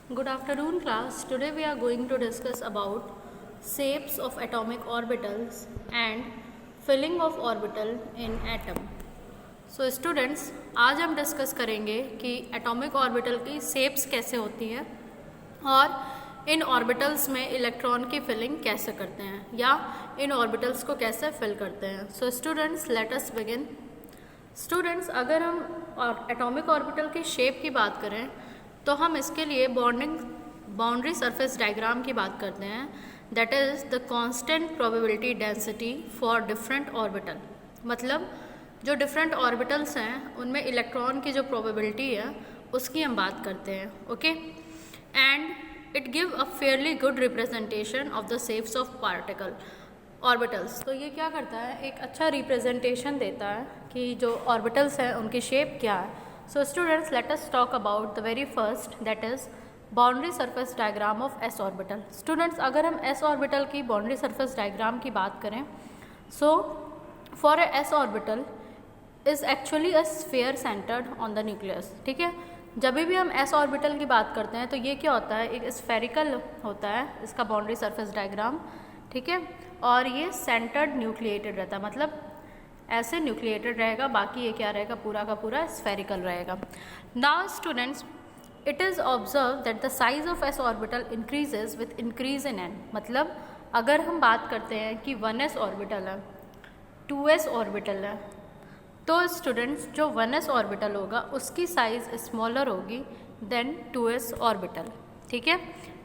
Good afternoon, class. Today we are going to discuss about shapes of atomic orbitals and filling of orbital in atom. So students, आज हम discuss करेंगे कि atomic orbital की shapes कैसे होती है और इन ऑर्बिटल्स में इलेक्ट्रॉन की फिलिंग कैसे करते हैं या इन ऑर्बिटल्स को कैसे फिल करते हैं. So students, let us begin. Students, अगर हम एटॉमिक ऑर्बिटल की शेप की बात करें तो हम इसके लिए बाउंड्री सरफेस डायग्राम की बात करते हैं. That is the constant probability density for different orbital. मतलब जो डिफरेंट ऑर्बिटल्स हैं उनमें इलेक्ट्रॉन की जो प्रोबेबिलिटी है उसकी हम बात करते हैं. Okay, and it give a fairly good representation of the shapes of particle orbitals. तो ये क्या करता है, एक अच्छा रिप्रेजेंटेशन देता है कि जो ऑर्बिटल्स हैं उनकी शेप क्या है. So students, let us talk about the very first, that is boundary surface diagram of s orbital. Students, अगर हम s orbital की boundary surface diagram की बात करें, so for a s orbital is actually a sphere centered on the nucleus. ठीक है, जब भी हम s orbital की बात करते हैं तो ये क्या होता है, एक spherical होता है इसका boundary surface diagram. ठीक है, और ये centered nucleated रहता है, मतलब ऐसे न्यूक्लिएटेड रहेगा, बाकी ये क्या रहेगा, पूरा का पूरा स्फेरिकल रहेगा. Now students, it is observe that the size of S orbital increases with increase in an. मतलब अगर हम बात करते हैं कि 1s ऑर्बिटल है, 2s ऑर्बिटल है, तो स्टूडेंट्स जो 1s ऑर्बिटल होगा उसकी साइज स्मॉलर होगी देन 2s ऑर्बिटल. ठीक है,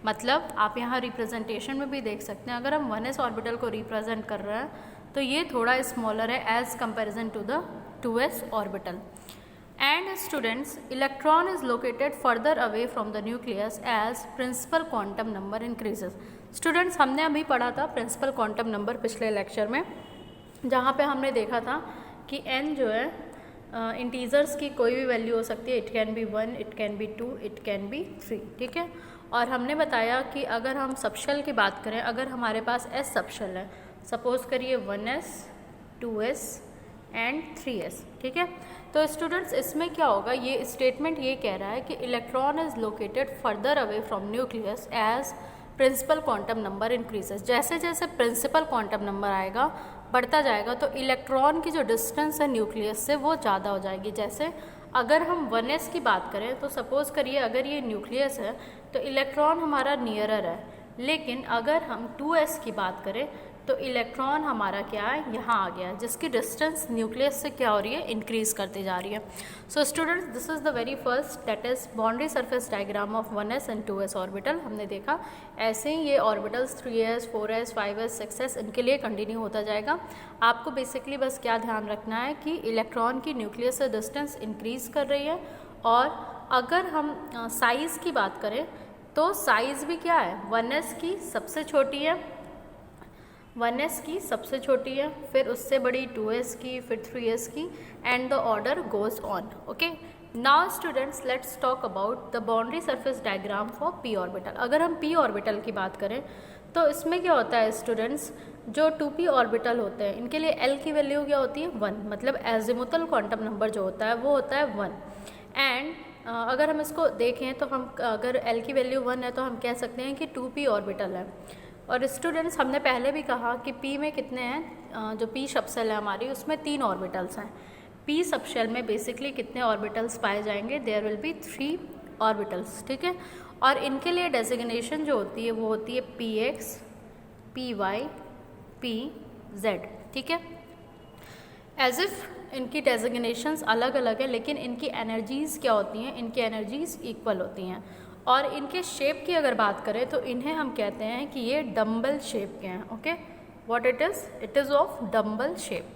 मतलब आप यहाँ रिप्रेजेंटेशन में भी देख सकते हैं, अगर हम 1s ऑर्बिटल को रिप्रेजेंट कर रहे हैं तो ये थोड़ा स्मॉलर है as comparison to the 2s orbital. And students, electron is located further away from the nucleus as principal quantum number increases. Students, हमने अभी पढ़ा था प्रिंसिपल क्वांटम नंबर पिछले लेक्चर में, जहाँ पे हमने देखा था कि n जो है इंटीजर्स की कोई भी वैल्यू हो सकती है. It can be 1, it can be 2, it can be 3. ठीक है, और हमने बताया कि अगर हम सबशेल की बात करें, अगर हमारे पास s सबशेल है, सपोज करिए 1s, 2s एंड 3s. ठीक है, तो स्टूडेंट्स इसमें क्या होगा, ये स्टेटमेंट ये कह रहा है कि electron is located further away from nucleus as principal quantum number increases. जैसे जैसे प्रिंसिपल क्वांटम नंबर आएगा, बढ़ता जाएगा, तो इलेक्ट्रॉन की जो डिस्टेंस है न्यूक्लियस से वो ज़्यादा हो जाएगी. जैसे अगर हम 1s की बात करें तो सपोज़ करिए अगर ये न्यूक्लियस है तो इलेक्ट्रॉन हमारा नियरर है, लेकिन अगर हम 2s की बात करें तो इलेक्ट्रॉन हमारा क्या है, यहाँ आ गया, जिसकी डिस्टेंस न्यूक्लियस से क्या हो रही है, इंक्रीज करती जा रही है. So students, this is the very first, that is boundary surface diagram of 1s and 2s orbital. हमने देखा ऐसे ही ये orbitals 3s, 4s, 5s, 6s इनके लिए कंटिन्यू होता जाएगा. आपको बेसिकली बस क्या ध्यान रखना है कि इलेक्ट्रॉन की न्यूक्लियस से डिस्टेंस इंक्रीज कर रही है. और अगर हम साइज़ की बात करें तो साइज़ भी क्या है, 1s की सबसे छोटी है, 1s की सबसे छोटी है, फिर उससे बड़ी 2s की, फिर 3s की, and the order goes on. Okay, now students, let's talk about the boundary surface diagram for p orbital. अगर हम p ऑर्बिटल की बात करें तो इसमें क्या होता है स्टूडेंट्स, जो 2p ऑर्बिटल होते हैं इनके लिए l की वैल्यू क्या होती है, 1. मतलब एजिमुथल क्वांटम नंबर जो होता है वो होता है 1. एंड अगर हम इसको देखें तो हम अगर l की वैल्यू 1 है तो हम कह सकते हैं कि 2p ऑर्बिटल है. और स्टूडेंट्स, हमने पहले भी कहा कि p में कितने हैं, जो p सबशेल है हमारी उसमें 3 ऑर्बिटल्स हैं. p सबशेल में बेसिकली कितने ऑर्बिटल्स पाए जाएंगे, देयर विल बी 3 ऑर्बिटल्स. ठीक है, और इनके लिए डेजिग्नेशन जो होती है वो होती है px, py, pz. ठीक है, एज इफ इनकी डेजिग्नेशंस अलग अलग है, लेकिन इनकी एनर्जीज़ क्या होती हैं, इनकी एनर्जीज़ इक्वल होती हैं. और इनके शेप की अगर बात करें तो इन्हें हम कहते हैं कि ये डम्बल शेप के हैं. Okay, what it is of dumbbell shape.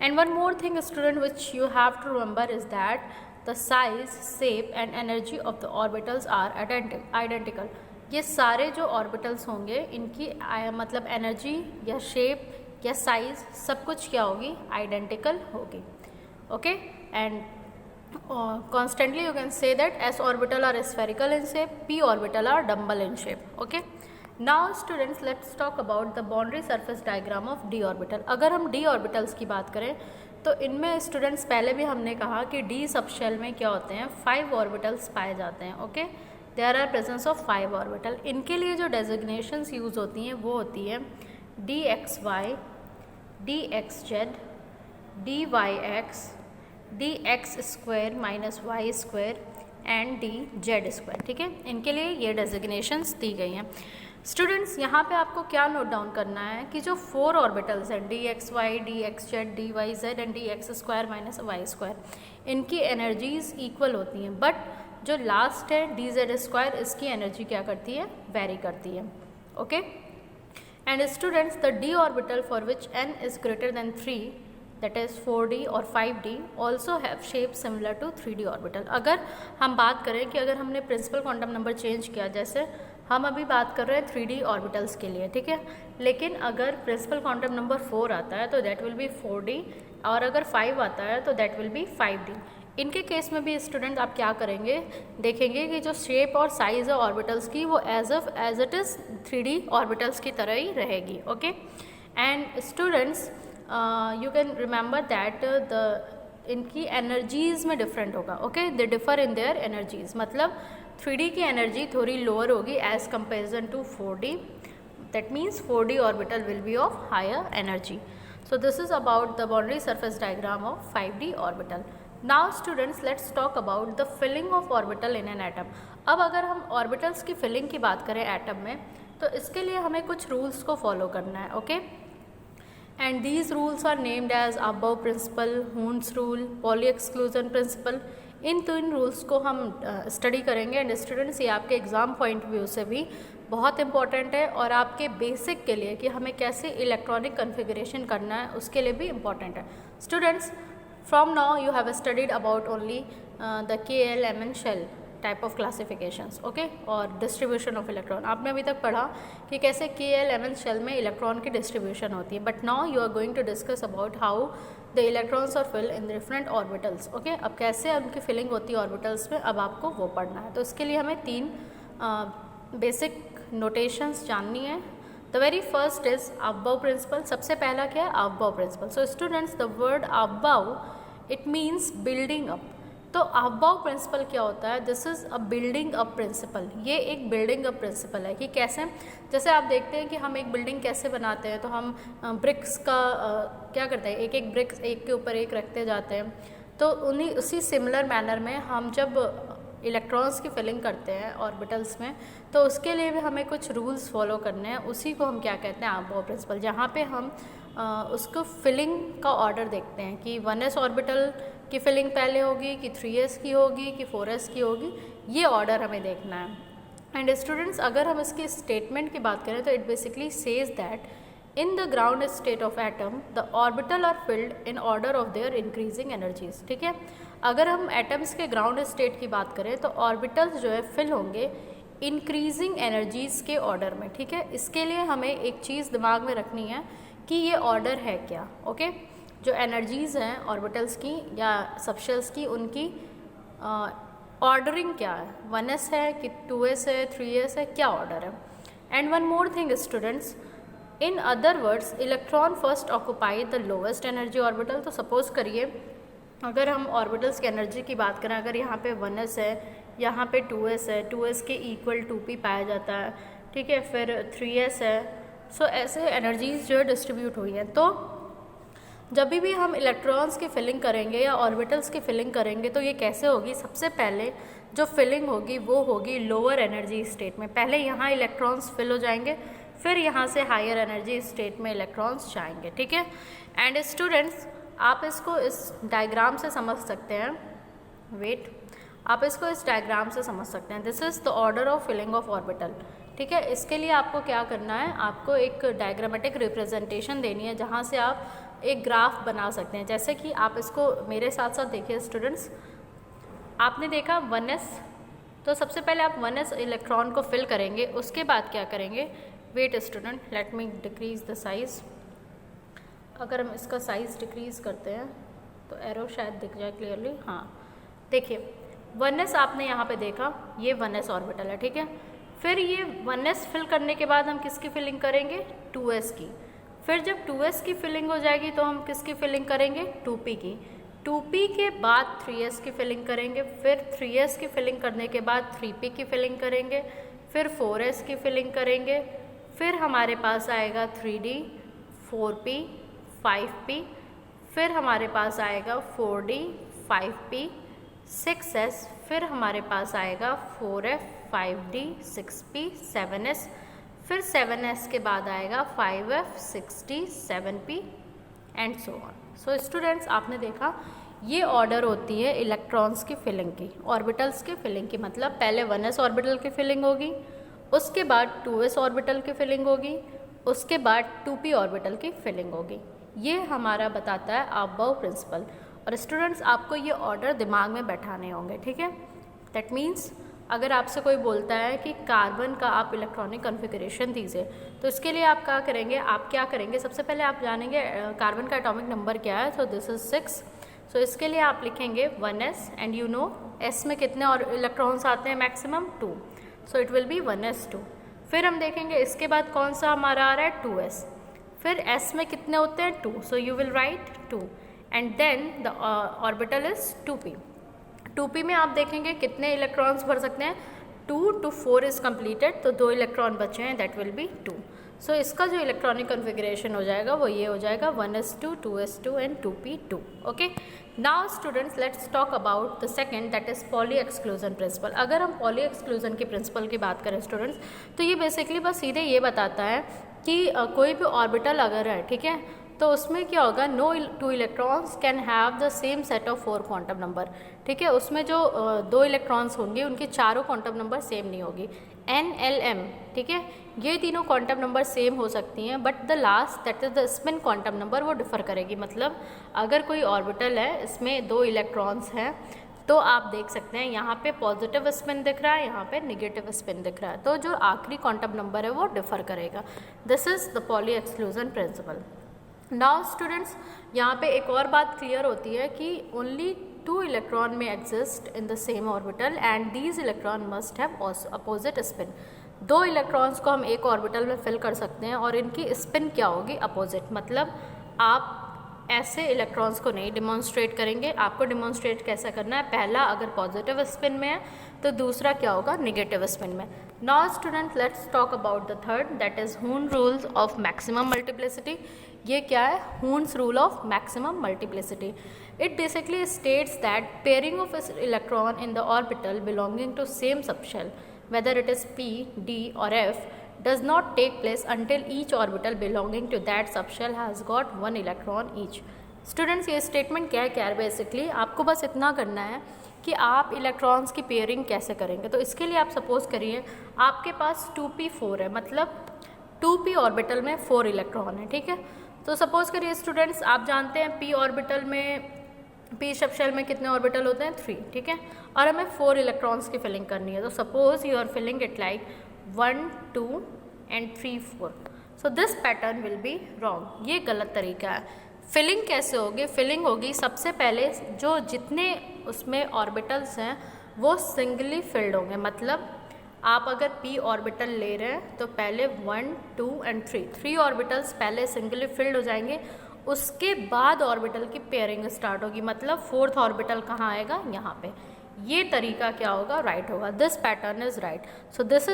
And one more thing student which you have to remember is that the size, shape and energy of the orbitals are identical. ये सारे जो orbitals होंगे इनकी मतलब energy या shape या size सब कुछ क्या होगी, आइडेंटिकल होगी. Okay, and constantly you can say that s orbital are spherical in shape, p orbital are dumbbell in shape. Okay, now students, let's talk about the boundary surface diagram of d orbital. अगर हम d orbitals की बात करें तो इनमें students पहले भी हमने कहा कि d सबशेल में क्या होते हैं, 5 ऑर्बिटल्स पाए जाते हैं. Okay, there are presence of 5 orbital. इनके लिए जो डेजिग्नेशंस यूज़ होती हैं वो होती है dxy, dxz, dyx, dx square minus y square and dz square. ठीक है, इनके लिए ये डेजिग्नेशंस दी गई हैं। स्टूडेंट्स यहाँ पे आपको क्या नोट डाउन करना है कि जो 4 ऑर्बिटल्स हैं dxy, dxz, dyz एंड dx square minus y square, इनकी एनर्जीज इक्वल होती हैं, बट जो लास्ट है dz स्क्वायर, इसकी एनर्जी क्या करती है, वेरी करती है। Okay, and students the d orbital for which n is greater than 3, that is 4d और 5d also have shape similar to 3d orbital. अगर हम बात करें कि अगर हमने प्रिंसिपल क्वांटम नंबर चेंज किया, जैसे हम अभी बात कर रहे हैं 3d ऑर्बिटल्स के लिए, ठीक है, लेकिन अगर प्रिंसिपल क्वांटम नंबर 4 आता है तो दैट विल बी 4d, और अगर 5 आता है तो दैट विल बी 5d। इनके केस में भी स्टूडेंट आप क्या करेंगे, देखेंगे कि जो शेप और साइज है ऑर्बिटल्स की वो as it is 3d orbitals की तरह ही रहेगी। Okay, and students you can remember that इनकी एनर्जीज़ में डिफरेंट होगा। Okay, they differ in their energies, मतलब 3D की एनर्जी थोड़ी लोअर होगी as comparison to 4D, that means 4D orbital will be of higher energy. So this is about the boundary surface diagram of 5D orbital. Now students let's talk about the filling of orbital in an atom. अब अगर हम orbitals की filling की बात करें atom में, तो इसके लिए हमें कुछ रूल्स को फॉलो करना है। Okay, and these rules are named as above principle, Hund's rule, Pauli exclusion principle। In 3 rules को हम स्टडी करेंगे एंड स्टूडेंट्स ये आपके एग्ज़ाम पॉइंट व्यू से भी बहुत इंपॉर्टेंट है और आपके बेसिक के लिए कि हमें कैसे इलेक्ट्रॉनिक कॉन्फ़िगरेशन करना है उसके लिए भी इम्पॉर्टेंट है। Students from now you have studied about only the KL-MN shell type of classifications, okay, और डिस्ट्रीब्यूशन ऑफ इलेक्ट्रॉन। आपने अभी तक पढ़ा कि कैसे KL-MN शेल में इलेक्ट्रॉन की डिस्ट्रीब्यूशन होती है, but now you are going to discuss about how the electrons are fill in different orbitals. Okay, अब कैसे उनकी फिलिंग होती है ऑर्बिटल्स में, अब आपको वो पढ़ना है। तो इसके लिए हमें 3 बेसिक नोटेशंस जाननी है। The very first is Aufbau principle. सबसे पहला क्या है, Aufbau principle. So students the word Aufbau it means building up. तो अबव प्रिंसिपल क्या होता है, this is a building up principle. ये एक बिल्डिंग अप प्रिंसिपल है कि कैसे, जैसे आप देखते हैं कि हम एक बिल्डिंग कैसे बनाते हैं, तो हम ब्रिक्स का क्या करते हैं, एक एक ब्रिक्स एक के ऊपर एक रखते जाते हैं। तो उसी सिमिलर मैनर में हम जब इलेक्ट्रॉन्स की फिलिंग करते हैं ऑर्बिटल्स में, तो उसके लिए भी हमें कुछ रूल्स फॉलो करने हैं। उसी को हम क्या कहते हैं, अबव प्रिंसिपल, जहाँ पे हम उसको फिलिंग का ऑर्डर देखते हैं कि 1s ऑर्बिटल की फिलिंग पहले होगी कि 3s की होगी कि 4s की होगी, ये ऑर्डर हमें देखना है। एंड स्टूडेंट्स अगर हम इसकी स्टेटमेंट की बात करें तो it basically says that in the ground state of atom the orbital are filled in order of their increasing energies. ठीक है, अगर हम एटम्स के ग्राउंड स्टेट की बात करें तो ऑर्बिटल्स जो है फिल होंगे इंक्रीजिंग एनर्जीज़ के ऑर्डर में। ठीक है, इसके लिए हमें एक चीज़ दिमाग में रखनी है कि ये ऑर्डर है क्या। ओके, जो एनर्जीज़ हैं ऑर्बिटल्स की या सबशेल्स की, उनकी ऑर्डरिंग क्या है, 1s है कि 2s है 3s है, क्या ऑर्डर है। And one more thing students, in other words electron first occupy the lowest energy orbital. तो सपोज करिए अगर हम ऑर्बिटल्स की एनर्जी की बात करें, अगर यहाँ पे 1s है, यहाँ पे 2s है, 2s के इक्वल 2p पाया जाता है, ठीक है, फिर 3s है। सो ऐसे एनर्जीज जो है डिस्ट्रीब्यूट हुई हैं। तो जब भी हम इलेक्ट्रॉन्स की फिलिंग करेंगे या ऑर्बिटल्स की फिलिंग करेंगे तो ये कैसे होगी, सबसे पहले जो फिलिंग होगी वो होगी लोअर एनर्जी स्टेट में। पहले यहाँ इलेक्ट्रॉन्स फिल हो जाएंगे, फिर यहाँ से हायर एनर्जी स्टेट में इलेक्ट्रॉन्स जाएंगे। ठीक है, एंड स्टूडेंट्स आप इसको इस डायग्राम से समझ सकते हैं, आप इसको इस डायग्राम से समझ सकते हैं। This is the order of filling of orbital. ठीक है, इसके लिए आपको क्या करना है, आपको एक डायग्रामेटिक रिप्रेजेंटेशन देनी है जहाँ से आप एक ग्राफ बना सकते हैं। जैसे कि आप इसको मेरे साथ साथ देखिए स्टूडेंट्स, आपने देखा 1s, तो सबसे पहले आप 1s इलेक्ट्रॉन को फिल करेंगे, उसके बाद क्या करेंगे, wait student, let me decrease the size. अगर हम इसका साइज़ डिक्रीज़ करते हैं तो एरो शायद दिख जाए क्लियरली। हाँ, देखिए 1s आपने यहाँ पे देखा, ये 1s ऑर्बिटल है। ठीक है, फिर ये 1s फिल करने के बाद हम किसकी फिलिंग करेंगे, 2s की। फिर जब 2s की फिलिंग हो जाएगी तो हम किसकी फिलिंग करेंगे, 2p की। 2p के बाद 3s की फिलिंग करेंगे, फिर 3s की फिलिंग करने के बाद 3p की फिलिंग करेंगे, फिर 4s की फिलिंग करेंगे, फिर हमारे पास आएगा 3d, 4p, 5p, फिर हमारे पास आएगा 4d, 5p, 6s, फिर हमारे पास आएगा 4f, 5d, 6p, 7s, फिर 7s के बाद आएगा 5f, 6d, 7p and so on. So students, आपने देखा ये ऑर्डर होती है इलेक्ट्रॉन्स की फिलिंग की, ऑर्बिटल्स की फिलिंग की। मतलब पहले 1s ऑर्बिटल की फिलिंग होगी, उसके बाद 2s ऑर्बिटल की फिलिंग होगी, उसके बाद 2p ऑर्बिटल की फिलिंग होगी। ये हमारा बताता है अबव प्रिंसिपल। और स्टूडेंट्स, आपको ये ऑर्डर दिमाग में बैठाने होंगे, ठीक है। दैट मीन्स अगर आपसे कोई बोलता है कि कार्बन का आप इलेक्ट्रॉनिक कॉन्फ़िगरेशन दीजिए, तो इसके लिए आप क्या करेंगे, सबसे पहले आप जानेंगे कार्बन का एटॉमिक नंबर क्या है। सो दिस इज 6। सो इसके लिए आप लिखेंगे 1s and you know s में कितने और इलेक्ट्रॉन्स आते हैं, maximum 2। So it will be 1s2। फिर हम देखेंगे इसके बाद कौन सा हमारा आ रहा है, 2s। फिर s में कितने होते हैं, 2। So you will write 2 and then the orbital is 2p। 2p में आप देखेंगे कितने इलेक्ट्रॉन्स भर सकते हैं, 2 to 4 इज कम्प्लीटेड, तो 2 इलेक्ट्रॉन बचे हैं, दैट विल बी 2। सो इसका जो इलेक्ट्रॉनिक कॉन्फ़िगरेशन हो जाएगा वो ये हो जाएगा 1s2, 2s2 and 2p2। Okay, now students let's talk about the second, that is poly exclusion principle. अगर हम पॉली एक्सक्लूजन की प्रिंसिपल की बात करें स्टूडेंट्स, तो ये बेसिकली बस सीधे ये बताता है कि कोई भी ऑर्बिटल अगर है, ठीक है, तो उसमें क्या होगा, no 2 electrons can have the same set of 4 quantum number, ठीक है। उसमें जो 2 इलेक्ट्रॉन्स होंगे उनकी चारों क्वांटम नंबर सेम नहीं होगी, n, l, m, ठीक है, ये तीनों क्वांटम नंबर सेम हो सकती हैं, but the last that is the spin quantum number वो डिफर करेगी। मतलब अगर कोई ऑर्बिटल है, इसमें 2 इलेक्ट्रॉन्स हैं, तो आप देख सकते हैं यहाँ पे पॉजिटिव स्पिन दिख रहा है, यहाँ पे नेगेटिव स्पिन दिख रहा है, तो जो आखिरी क्वांटम नंबर है वो डिफर करेगा। This is the poly exclusion principle. Now students, यहाँ पे एक और बात क्लियर होती है कि ओनली 2 इलेक्ट्रॉन में exist in the same orbital and these electron must have opposite spin. 2 electrons को हम एक ऑर्बिटल में फिल कर सकते हैं और इनकी स्पिन क्या होगी, अपोजिट। मतलब आप ऐसे इलेक्ट्रॉन्स को नहीं डिमॉन्स्ट्रेट करेंगे, आपको डिमॉन्स्ट्रेट कैसा करना है, पहला अगर पॉजिटिव स्पिन में है तो दूसरा क्या होगा, नेगेटिव स्पिन में। Now student let's talk about the third, that is Hund rules of maximum multiplicity. ये क्या है, Hund's rule of maximum multiplicity. It basically states that pairing of electron in the orbital belonging to same subshell, whether it is p, d or f, does not take place until each orbital belonging to that subshell has got 1 electron each. Students, ये statement क्या है basically आपको बस इतना करना है कि आप इलेक्ट्रॉन्स की पेयरिंग कैसे करेंगे। तो इसके लिए आप सपोज करिए आपके पास 2p4 है, मतलब 2p ऑर्बिटल में 4 इलेक्ट्रॉन है, ठीक है। तो सपोज करिए स्टूडेंट्स, आप जानते हैं p ऑर्बिटल में, p सबशेल में कितने ऑर्बिटल होते हैं, 3, ठीक है, और हमें 4 इलेक्ट्रॉन्स की फिलिंग करनी है। तो suppose you are filling it like 1, 2 and 3, 4। So this pattern will be wrong, ये गलत तरीका है। फिलिंग कैसे होगी, फिलिंग होगी सबसे पहले जो जितने उसमें ऑर्बिटल्स हैं वो सिंगली फिल्ड होंगे। मतलब आप अगर p ऑर्बिटल ले रहे हैं तो पहले 1, 2 एंड 3 ऑर्बिटल्स पहले सिंगली फिल्ड हो जाएंगे, उसके बाद ऑर्बिटल की पेयरिंग स्टार्ट होगी। मतलब 4th ऑर्बिटल कहाँ आएगा, यहाँ पे। ये तरीका क्या होगा, राइट होगा। This pattern is right. So this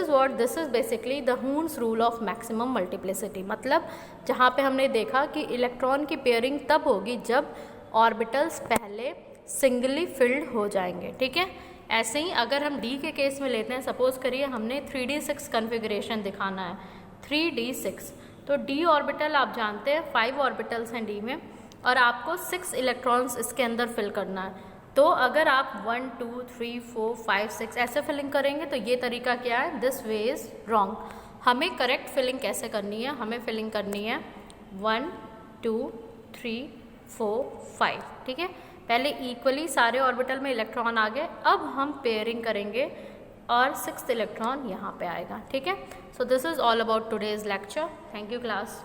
is basically the Hund's rule of maximum multiplicity. मतलब जहाँ पे हमने देखा कि इलेक्ट्रॉन की पेयरिंग तब होगी जब ऑर्बिटल्स पहले सिंगली फिल्ड हो जाएंगे, ठीक है। ऐसे ही अगर हम d के केस में लेते हैं, सपोज करिए हमने 3d6 कन्फिगरेशन दिखाना है, 3d6, तो d ऑर्बिटल आप जानते हैं 5 ऑर्बिटल्स हैं d में और आपको 6 इलेक्ट्रॉन्स इसके अंदर फिल करना है। तो अगर आप 1, 2, 3, 4, 5, 6 ऐसे फिलिंग करेंगे तो ये तरीका क्या है, दिस वे इज रॉन्ग। हमें करेक्ट फिलिंग कैसे करनी है, हमें फिलिंग करनी है 1, 2, 3, 4, 5, ठीक है। पहले इक्वली सारे ऑर्बिटल में इलेक्ट्रॉन आ गए, अब हम पेयरिंग करेंगे और 6th इलेक्ट्रॉन यहाँ पे आएगा, ठीक है। सो this is all about today's lecture. Thank you class.